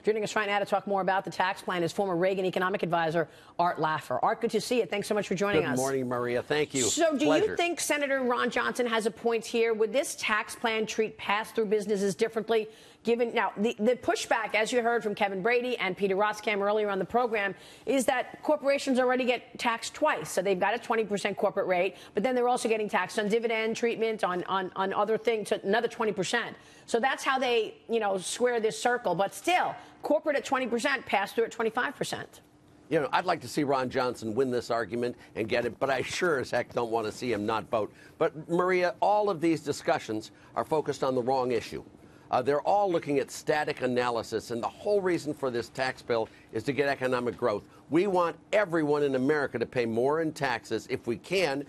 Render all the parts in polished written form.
Joining us right now to talk more about the tax plan is former Reagan economic advisor Art Laffer. Art, good to see you. Thanks so much for joining us. Good morning, Maria. Thank you. So do Pleasure. you think Senator Ron Johnson has a point here? Would this tax plan treat pass-through businesses differently? Given now, the pushback, as you heard from Kevin Brady and Peter Roskam earlier on the program, is that corporations already get taxed twice. So they've got a 20% corporate rate, but then they're also getting taxed on dividend treatment, on other things, so another 20%. So that's how they, square this circle. But still, corporate at 20%, pass-through at 25%. I'd like to see Ron Johnson win this argument and get it, but I sure as heck don't want to see him not vote. But, Maria, all of these discussions are focused on the wrong issue. They're all looking at static analysis, and the whole reason for this tax bill is to get economic growth. We want everyone in America to pay more in taxes if we can,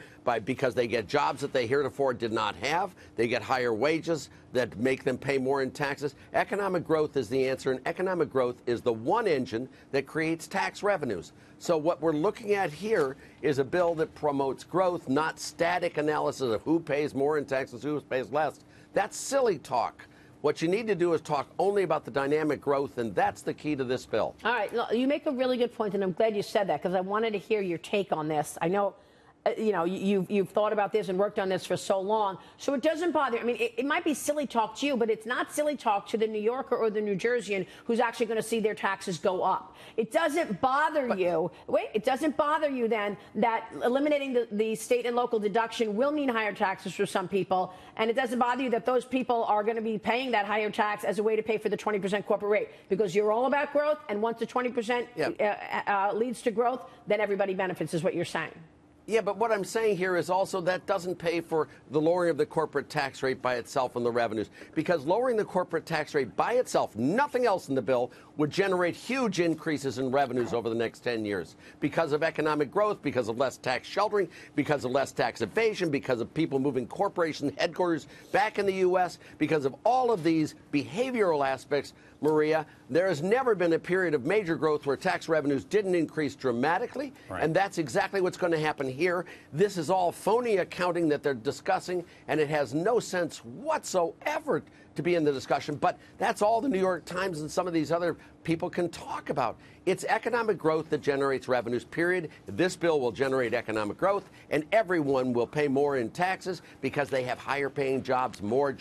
because they get jobs that they heretofore did not have. They get higher wages that make them pay more in taxes. Economic growth is the answer, and economic growth is the one engine that creates tax revenues. So what we're looking at here is a bill that promotes growth, not static analysis of who pays more in taxes, who pays less. That's silly talk. What you need to do is talk only about the dynamic growth, and that's the key to this bill. All right. You make a really good point, and I'm glad you said that because I wanted to hear your take on this. I know, you've thought about this and worked on this for so long, so it doesn't bother. I mean, it might be silly talk to you, but it's not silly talk to the New Yorker or the New Jerseyan who's actually going to see their taxes go up. It doesn't bother you. Wait, it doesn't bother you then that eliminating the state and local deduction will mean higher taxes for some people, and it doesn't bother you that those people are going to be paying that higher tax as a way to pay for the 20% corporate rate, because you're all about growth, and once the 20% leads to growth, then everybody benefits, is what you're saying. Yeah, but what I'm saying here is also that doesn't pay for the lowering of the corporate tax rate by itself and the revenues, because lowering the corporate tax rate by itself, nothing else in the bill, would generate huge increases in revenues over the next 10 years because of economic growth, because of less tax sheltering, because of less tax evasion, because of people moving corporation headquarters back in the U.S., because of all of these behavioral aspects. Maria, there has never been a period of major growth where tax revenues didn't increase dramatically, and that's exactly what's going to happen here. This is all phony accounting that they're discussing, and it has no sense whatsoever to be in the discussion. But that's all the New York Times and some of these other people can talk about. It's economic growth that generates revenues, period. This bill will generate economic growth, and everyone will pay more in taxes because they have higher paying jobs, more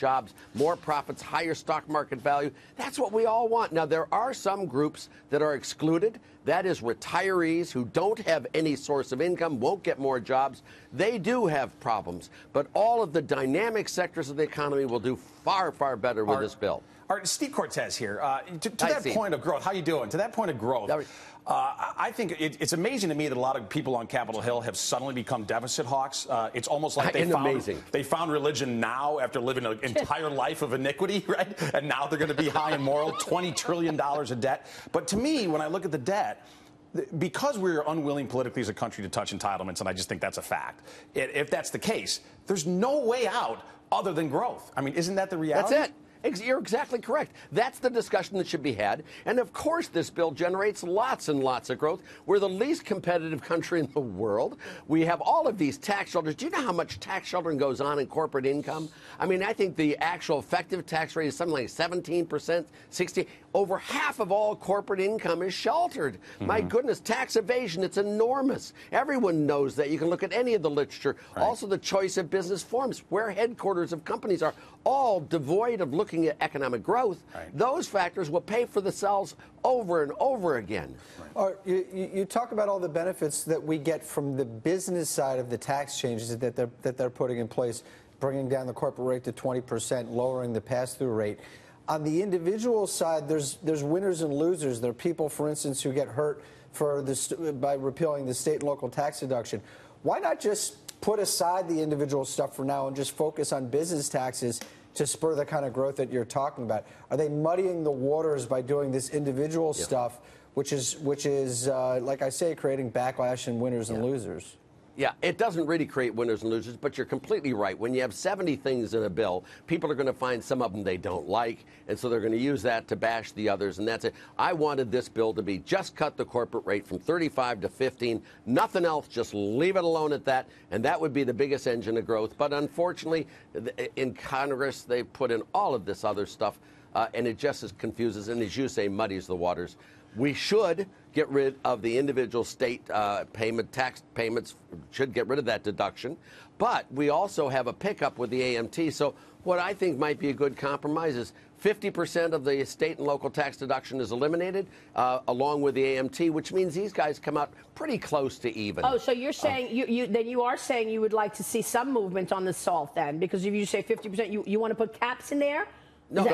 profits, higher stock market value. That's what we all want. Now, there are some groups that are excluded. That is retirees who don't have any source of income, won't get more jobs. They do have problems. But all of the dynamic sectors of the economy will do far, far better with this bill. Art, Steve Cortez here. To that point of growth, how you doing? To that point of growth, I think it's amazing to me that a lot of people on Capitol Hill have suddenly become deficit hawks. It's almost like they found religion now after living an entire life of iniquity, right? And now they're going to be high and moral, $20 trillion of debt. But to me, when I look at the debt, because we're unwilling politically as a country to touch entitlements, and I just think that's a fact, if that's the case, there's no way out other than growth. I mean, isn't that the reality? That's it. You're exactly correct. That's the discussion that should be had. And, of course, this bill generates lots and lots of growth. We're the least competitive country in the world. We have all of these tax shelters. Do you know how much tax sheltering goes on in corporate income? I mean, I think the actual effective tax rate is something like 17%, 16%. Over half of all corporate income is sheltered. My goodness, tax evasion, it's enormous. Everyone knows that. You can look at any of the literature. Also, the choice of business forms, where headquarters of companies are, all devoid of looking at economic growth. Those factors will pay for themselves over and over again. You talk about all the benefits that we get from the business side of the tax changes that they're putting in place, bringing down the corporate rate to 20%, lowering the pass-through rate. On the individual side, there's winners and losers. There are people, for instance, who get hurt by repealing the state and local tax deduction. Why not just put aside the individual stuff for now and just focus on business taxes to spur the kind of growth that you're talking about? Are they muddying the waters by doing this individual stuff, which is like I say, creating backlash and winners and losers? Yeah, it doesn't really create winners and losers, but you're completely right. When you have 70 things in a bill, people are going to find some of them they don't like, and so they're going to use that to bash the others, and that's it. I wanted this bill to be just cut the corporate rate from 35 to 15, nothing else, just leave it alone at that, and that would be the biggest engine of growth. But unfortunately, in Congress, they put in all of this other stuff and it just confuses and, as you say, muddies the waters. We should get rid of the individual state tax payments, should get rid of that deduction. But we also have a pickup with the AMT. So what I think might be a good compromise is 50% of the state and local tax deduction is eliminated, along with the AMT, which means these guys come out pretty close to even. Oh, so you're saying you are saying you would like to see some movement on the SALT then, because if you say 50%, you want to put caps in there? No,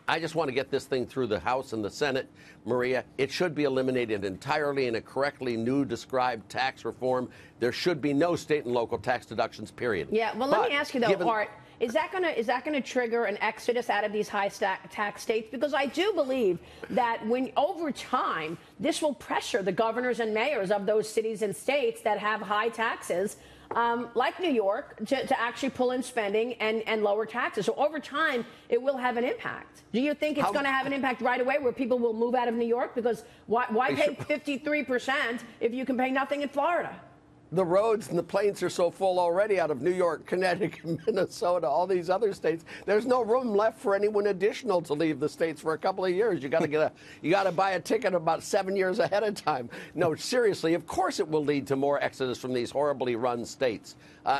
I just want to get this thing through the House and the Senate, Maria. It should be eliminated entirely in a correctly new described tax reform. There should be no state and local tax deductions, period. Yeah, well, let me ask you, though, Art, is that going to trigger an exodus out of these high tax states? Because I do believe that over time, this will pressure the governors and mayors of those cities and states that have high taxes, like New York, to actually pull in spending and lower taxes. So over time, it will have an impact. Do you think it's going to have an impact right away where people will move out of New York? Because why pay 53% if you can pay nothing in Florida? The roads and the planes are so full already out of New York, Connecticut, Minnesota, all these other states. There's no room left for anyone additional to leave the states for a couple of years. You got to buy a ticket about 7 years ahead of time. No, seriously, of course it will lead to more exodus from these horribly run states.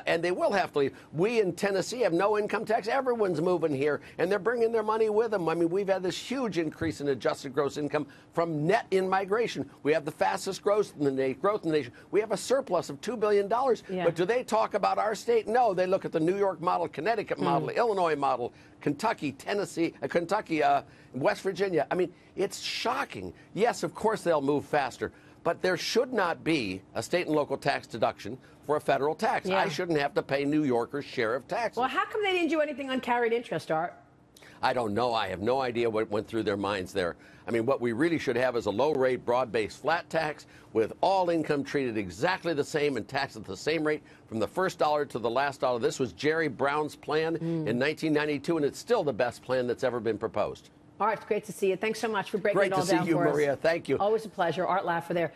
And they will have to leave. We in Tennessee have no income tax. Everyone's moving here, and they're bringing their money with them. I mean, we've had this huge increase in adjusted gross income from net in-migration. We have the fastest growth in the nation. We have a surplus of $2 billion. Yeah. But do they talk about our state? No, they look at the New York model, Connecticut model, Illinois model, Kentucky, Tennessee, West Virginia. I mean, it's shocking. Yes, of course they'll move faster. But there should not be a state and local tax deduction for a federal tax. Yeah. I shouldn't have to pay New Yorkers' share of taxes. Well, how come they didn't do anything on carried interest, Art? I don't know. I have no idea what went through their minds there. I mean, what we really should have is a low-rate, broad-based flat tax with all income treated exactly the same and taxed at the same rate from the first dollar to the last dollar. This was Jerry Brown's plan in 1992, and it's still the best plan that's ever been proposed. Art, it's great to see you. Thanks so much for breaking it all down for us. Great to see you, Maria. Thank you. Always a pleasure. Art Laffer there.